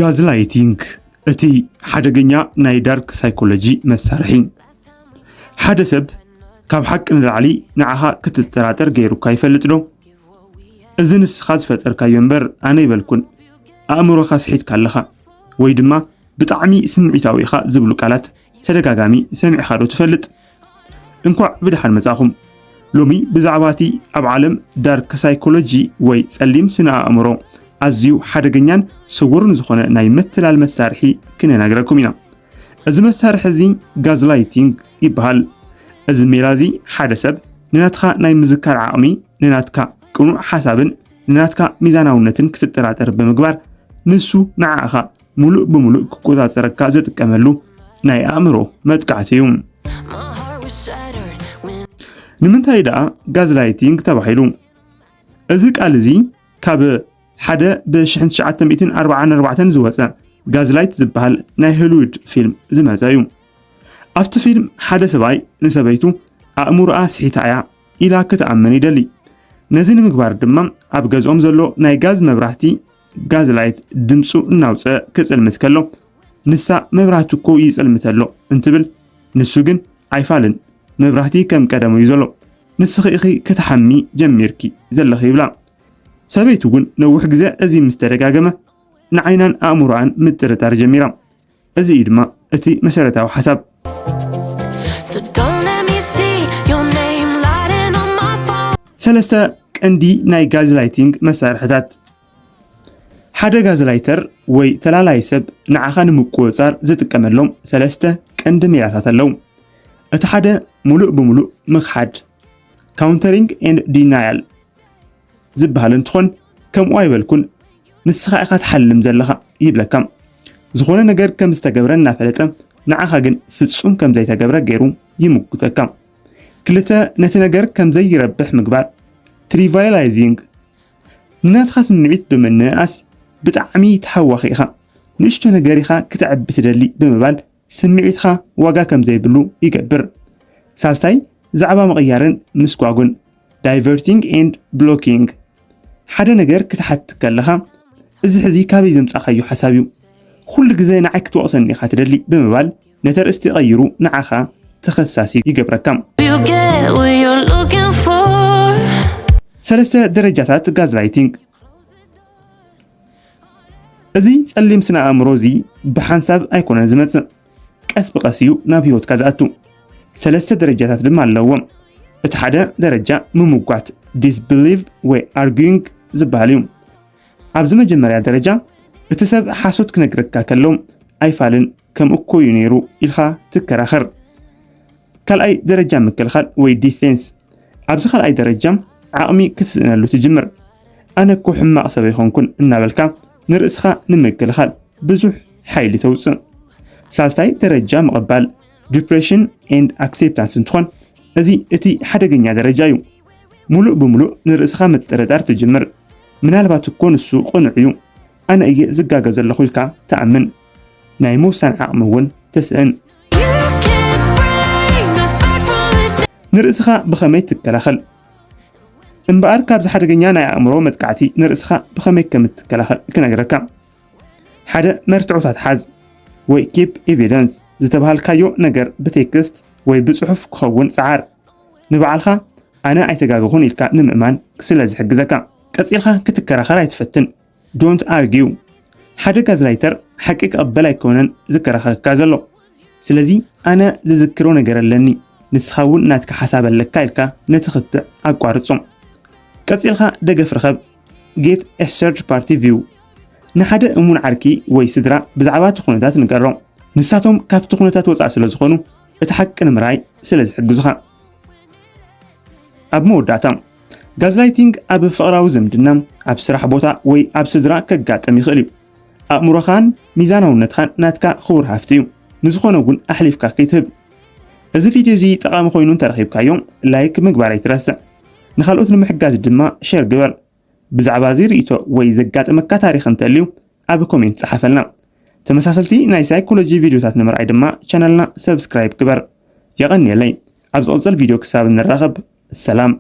ጋዝላይቲንግ እቲ ሓደገኛ ናይ ዳርክ ሳይኮሎጂ መሳርሒ ሓደ ሰብ ካብ ሓቂ ንላዕሊ ንዓኻ ክትጠራጠር ገይሩካ ይፈልጥ ዶ? እዚ ንስኻ ዝፈጠርካዮ እምበር ኣነ ይበልኩን ኣእምሮኻ ስሒትካ ኣለኻ ወይ ድማ ብጣዕሚ ስምዒታዊ ኢኻ ዝብሉ ቃላት ተደጋጋሚ ሰሚዕኻ ዶ ትፈልጥ? እንኳዕ ብድሓን መጻኹም ሎሚ ብዛዕባ እቲ ኣብ ዓለም ዳርክ ሳይኮሎጂ ወይ ጸሊም ስነ ኣእምሮ ኣዝዩ ሓደገኛን ስውርን ዝኾነ ናይ ምትላል መሳርሒ ክነግረኩም ኢና። እዚ መሳርሒ እዚ ጋዝላይቲንግ ይበሃል። እዚ ሜላ እዚ ሓደ ሰብ ንናትካ ናይ ምዝካር ዓቕሚ፣ ንናትካ ቅኑዕ ሓሳብን ንናትካ ሚዛናውነትን ክትጠራጠር ብምግባር ንሱ ንዓኻ ሙሉእ ብምሉእ ክቆጻጸረካ ዝጥቀመሉ ናይ ኣእምሮ መጥቃዕቲ እዩ። ንምንታይ ደኣ ጋዝላይቲንግ ተባሂሉ? እዚ ቃል እዚ ካብ ሓደ ብ1944 ዝወፀ ጋዝላይት ዝበሃል ናይ ሆሊውድ ፊልም ዝመፀ እዩ። ኣብቲ ፊልም ሓደ ሰብኣይ ንሰበይቱ ኣእምሮኣ ስሒታ እያ ኢላ ክትኣምን ይደሊ። ነዚ ንምግባር ድማ ኣብ ገዝኦም ዘሎ ናይ ጋዝ መብራህቲ ጋዝላይት ድምፁ እናውፅአ ክፅልምት ከሎ ንሳ መብራህቲ እኮ ይፅልምት ኣሎ እንትብል ንሱ ግን ኣይፋልን መብራህቲ ከም ቀደሙ እዩ ዘሎ ንስኺ ኢኺ ክትሓሚ ጀሚርኪ ዘለኺ ይብላ። ሰበይቱ ግን ነዊሕ ግዜ እዚ ምስ ተደጋገመ ንዓይናን ኣእምሮኣን ምጥርጣር ጀሚራ። እዚ ድማ እቲ መሰረታዊ ሓሳብ። ሰለስተ ቀንዲ ናይ ጋዝላይቲንግ መሳርሕታት። ሓደ ጋዝላይተር ወይ ተላላይ ሰብ ንዓኻ ንምቁፅጻር ዝጥቀመሎም ሰለስተ ቀንዲ ሜላታት ኣለዉ። እቲ ሓደ ሙሉእ ብምሉእ ምኽሓድ ካውንተሪንግ ኤንድ ዲናያል ዝበሃል እንትኾን ከምኡ ኣይበልኩን ንስኻ ኢኻ ትሓልም ዘለኻ ይብለካ። ዝኾነ ነገር ከም ዝተገብረ እናፈለጠ ንዓኻ ግን ፍጹም ከም ዘይተገብረ ገይሩ ይምጉተካ። ክልተ ነቲ ነገር ከም ዘይረብሕ ምግባር ትሪቫይላይዚንግ ንናትኻ ስምዒት ብምንኣስ ብጣዕሚ ተሓዋኺ ኢኻ ንእሽቶ ነገር ኢኻ ክትዕቢ ትደሊ ብምባል ስምዒትኻ ዋጋ ከም ዘይብሉ ይገብር። ሳልሳይ ዛዕባ ምቕያርን ምስጓጉን ዳይቨርቲንግ ኤንድ ብሎኪንግ ሓደ ነገር ክትሓትት ከለኻ እዚ ሕዚ ካበይ ዘምጻኻዮ ሓሳብ እዩ ኩሉ ግዜ ንዓይ ክትወቕሰኒ ኢኻ ትደሊ ብምባል ነተርእስቲ ቀይሩ ንዓኻ ተኸሳሲ ይገብረካ። ሰለስተ ደረጃታት ጋዝላይቲንግ። እዚ ጸሊም ስነ ኣእምሮ እዚ ብሓንሳብ ኣይኮነን ዝመጽእ ቀስ ብቐስ እዩ ናብ ህይወትካ ዝኣቱ። ሰለስተ ደረጃታት ድማ ኣለዎም። እቲ ሓደ ደረጃ ምምጓት ዲስቢሊቭ ወይ ኣርጊንግ ዝበሃል እዩ። ኣብዚ መጀመርያ ደረጃ እቲ ሰብ ሓሶት ክነግረካ ከሎ ኣይፋልን ከም እኮ እዩ ነይሩ ኢልካ ትከራኸር። ካልኣይ ደረጃ ምክልኻል ወይ ዲፌንስ። ኣብዚ ካልኣይ ደረጃ ዓቕሚ ክትስእነሉ ትጅምር። ኣነ እኮ ሕማቕ ሰብ ይኾንኩን እናበልካ ንርእስኻ ንምክልኻል ብዙሕ ሓይሊ ተውፅእ። ሳልሳይ ደረጃ ምቕባል ዲፕሬሽን ኤንድ ኣክሴፕታንስ እንትኾን እዚ እቲ ሓደገኛ ደረጃ እዩ። ሙሉእ ብምሉእ ንርእስኻ ምጥርጣር ትጅምር። ምናልባት እኮ ንሱ ቕኑዕ እዩ ኣነ እየ ዝጋገ ዘለኹ ኢልካ ተኣምን። ናይ ምውሳን ዓቕሚ እውን ተስእን። ንርእስኻ ብኸመይ ትከላኸል? እምበኣር ካብዚ ሓደገኛ ናይ ኣእምሮ መጥቃዕቲ ንርእስኻ ብኸመይ ከም እትከላኸል ክነግረካ። ሓደ መርትዖታት ሓዝ ወይ ኪፕ ኤቪደንስ ዝተባሃልካዮ ነገር ብቴክስት ወይ ብጽሑፍ ክኸውን ጸዓር። ንበዓልኻ ኣነ ኣይተጋገኹን ኢልካ ንምእማን ስለ ዝሕግዘካ። ቀጺልኻ ክትከራኸር ኣይትፈትን። ዶንት ኣርጊው። ሓደ ጋዝላይተር ሓቂ ክቕበል ኣይኮነን ዝከራኸረካ ዘሎ። ስለዚ ኣነ ዝዝክሮ ነገር ኣለኒ ንስኻ እውን ናትካ ሓሳብ ኣለካ ኢልካ ነቲ ክትዕ ኣቋርጾም። ቀጺልኻ ደገፍ ረኸብ ጌት ኤ ሰርድ ፓርቲ ቪው። ንሓደ እሙን ዓርኪ ወይ ስድራ ብዛዕባ እቲ ኩነታት ንገሮ። ንሳቶም ካብቲ ኩነታት ወፃእ ስለ ዝኾኑ እቲ ሓቂ ንምርኣይ ስለ ዝሕግዙኻ። ኣብ መወዳእታ ጋዝላይቲንግ ኣብ ፍቕራዊ ዝምድና፣ ኣብ ስራሕ ቦታ ወይ ኣብ ስድራ ከጋጥም ይኽእል እዩ። ኣእምሮኻን ሚዛናውነትኻን ናትካ ክቡር ሃፍቲ እዩ። ንዝኾነ እውን ኣሕሊፍካ ከይትህብ። እዚ ቪድዮ እዚ ጠቓሚ ኮይኑ እንተረኺብካዮ ላይክ ምግባር ኣይትረስዕ። ንኻልኦት ንምሕጋዝ ድማ ሼር ግበር። ብዛዕባ እዚ ርእይቶ ወይ ዘጋጠመካ ታሪኽ እንተልዩ ኣብ ኮሜንት ጻሓፈልና። ተመሳሰልቲ ናይ ሳይኮሎጂ ቪድዮታት ንምርኣይ ድማ ቻናልና ሰብስክራይብ ግበር። የቐኒየለይ ኣብ ዝቕፅል ቪድዮ ክሳብ እንራኸብ ሰላም።